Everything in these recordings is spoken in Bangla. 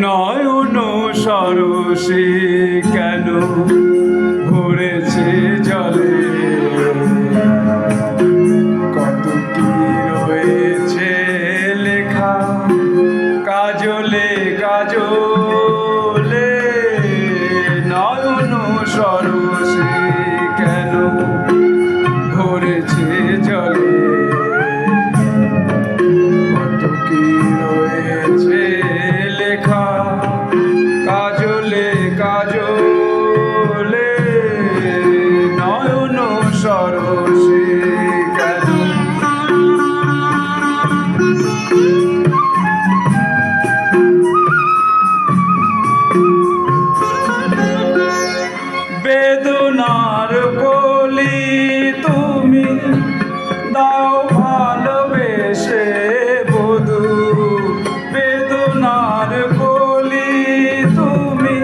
নয়ন সরসে কেন ভরেছে জলে, কত কি রয়েছে লেখা কাজলে কাজলে। নয়ন সরসে কেন ভরেছে জলে, কত কি রয়েছে লেখা কাজলে কাজলে। নয়ন সরসে কেন বেদনার কলি তুমি দাও ভালোবেসে বধূ, বেদনার কলি তুমি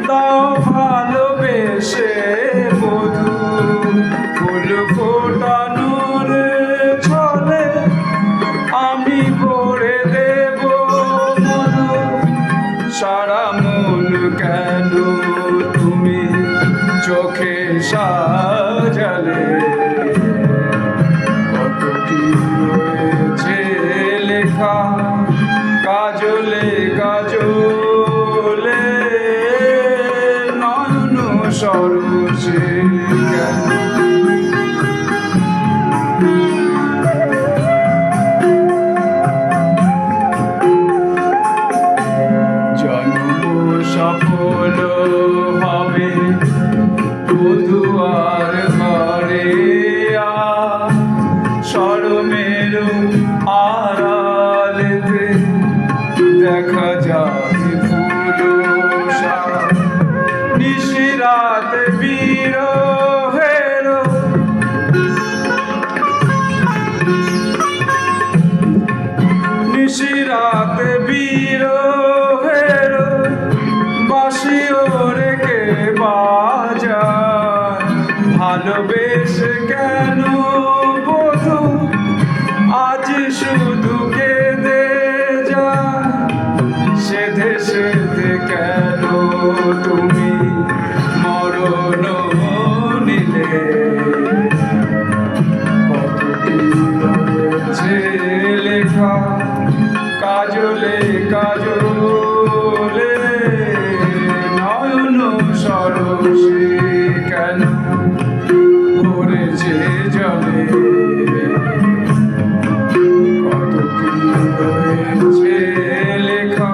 দাও ভালোবেসে বধূ। ফুল ফোটানোর ছলে আমি ভরে দেব মধু, সারা মন কেন তুমি চোখে সাজালে, কত কি রয়েছে লেখা কাজলে কাজলে। নয়ন সরসে কেন জন্ম সফল হবে বধুয়ার ঘরে, শরমের আড়ালেতে দেখা যায় ফুলসা। নিশিরাত বিরহের নিশিরাত বিরহের বাঁশিও রেখে বাজায়। ভালোবেসে কেন বধূ আজ শুধু কেঁদে যায়, সেধে সেধে কেন তুমি মরণ নিলে, কত কি রয়েছে লেখা কাজলে কাজলে। নয়ন সরসে কেন ভরেছে জলে, কত কি রয়েছে লেখা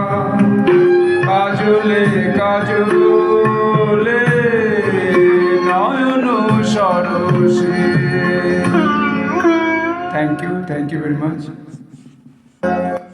কাজলে কাজলে। নয়ন সরসে। Thank you very much.